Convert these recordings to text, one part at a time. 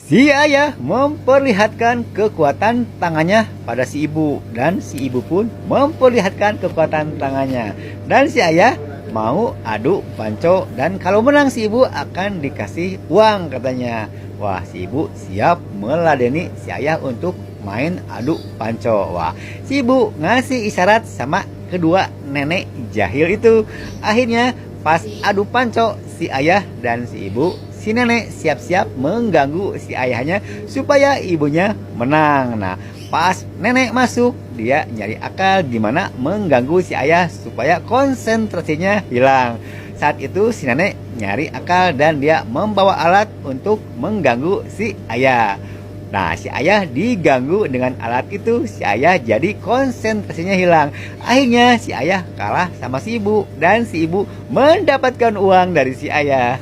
Si ayah memperlihatkan kekuatan tangannya pada si ibu, dan si ibu pun memperlihatkan kekuatan tangannya. Dan si ayah mau adu panco, dan kalau menang si ibu akan dikasih uang katanya. Wah, si ibu siap meladeni si ayah untuk main adu panco. Wah, si ibu ngasih isyarat sama kedua nenek jahil itu. Akhirnya pas adu panco, si ayah dan si ibu, si nenek siap-siap mengganggu si ayahnya supaya ibunya menang. Nah, pas nenek masuk, dia nyari akal gimana mengganggu si ayah supaya konsentrasinya hilang. Saat itu si nenek nyari akal dan dia membawa alat untuk mengganggu si ayah. Nah, si ayah diganggu dengan alat itu, si ayah jadi konsentrasinya hilang. Akhirnya si ayah kalah sama si ibu, dan si ibu mendapatkan uang dari si ayah.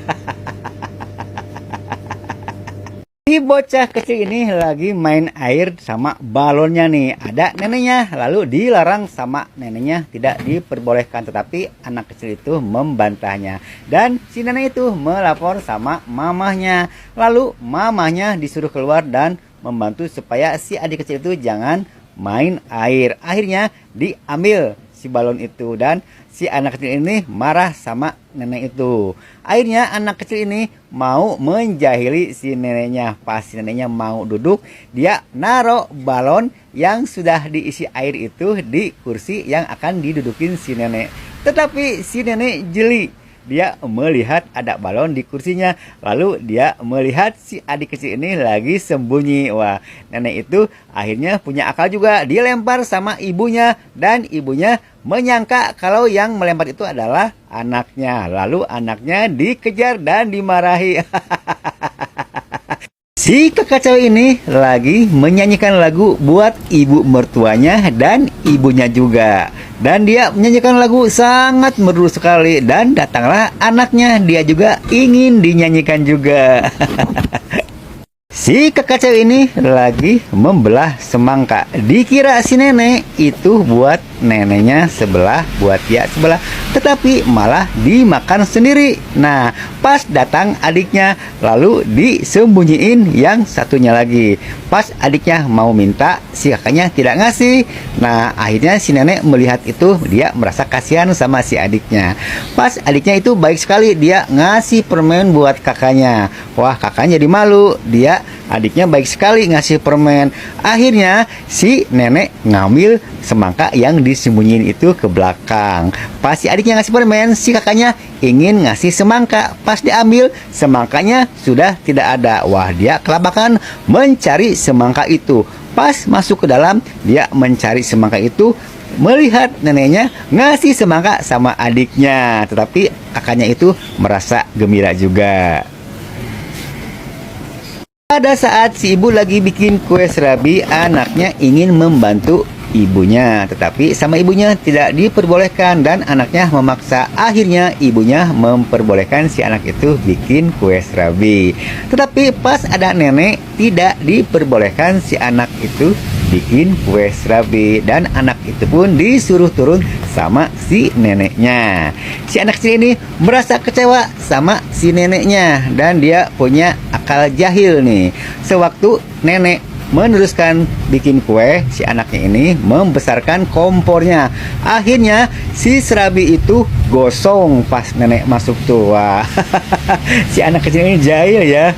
Si bocah kecil ini lagi main air sama balonnya nih. Ada neneknya, lalu dilarang sama neneknya, tidak diperbolehkan. Tetapi anak kecil itu membantahnya. Dan si nenek itu melapor sama mamahnya. Lalu mamahnya disuruh keluar dan membantu supaya si adik kecil itu jangan main air. Akhirnya diambil si balon itu, dan si anak kecil ini marah sama nenek itu. Akhirnya anak kecil ini mau menjahili si neneknya. Pas si neneknya mau duduk, dia naruh balon yang sudah diisi air itu di kursi yang akan didudukin si nenek. Tetapi si nenek jeli. Dia melihat ada balon di kursinya. Lalu dia melihat si adik kecil ini lagi sembunyi. Wah, nenek itu akhirnya punya akal juga. Dia lempar sama ibunya, dan ibunya menyangka kalau yang melempar itu adalah anaknya. Lalu anaknya dikejar dan dimarahi. Si kakak cewek ini lagi menyanyikan lagu buat ibu mertuanya dan ibunya juga. Dan dia menyanyikan lagu sangat merdu sekali, dan datanglah anaknya, dia juga ingin dinyanyikan juga. Si kakak cewek ini lagi membelah semangka. Dikira si nenek itu buat neneknya sebelah, buat dia sebelah, tetapi malah dimakan sendiri. Nah, pas datang adiknya, lalu disembunyiin yang satunya lagi. Pas adiknya mau minta, si kakaknya tidak ngasih. Nah, akhirnya si nenek melihat itu, dia merasa kasihan sama si adiknya. Pas adiknya itu baik sekali, dia ngasih permen buat kakaknya. Wah, kakaknya jadi malu. Adiknya baik sekali ngasih permen. Akhirnya si nenek ngambil semangka yang disembunyiin itu ke belakang. Pas si adiknya ngasih permen, si kakaknya ingin ngasih semangka. Pas diambil, semangkanya sudah tidak ada. Wah, dia kelabakan mencari semangka itu. Pas masuk ke dalam, dia mencari semangka itu, melihat neneknya ngasih semangka sama adiknya. Tetapi kakaknya itu merasa gembira juga. Pada saat si ibu lagi bikin kue serabi, anaknya ingin membantu ibunya, tetapi sama ibunya tidak diperbolehkan, dan anaknya memaksa. Akhirnya ibunya memperbolehkan si anak itu bikin kue serabi. Tetapi pas ada nenek, tidak diperbolehkan si anak itu bikin kue serabi, dan anak itu pun disuruh turun sama si neneknya. Si anak kecil ini merasa kecewa sama si neneknya, dan dia punya akal jahil nih. Sewaktu nenek meneruskan bikin kue, si anaknya ini membesarkan kompornya. Akhirnya si serabi itu gosong pas nenek masuk tuh. Wah, si anak kecil ini jahil ya.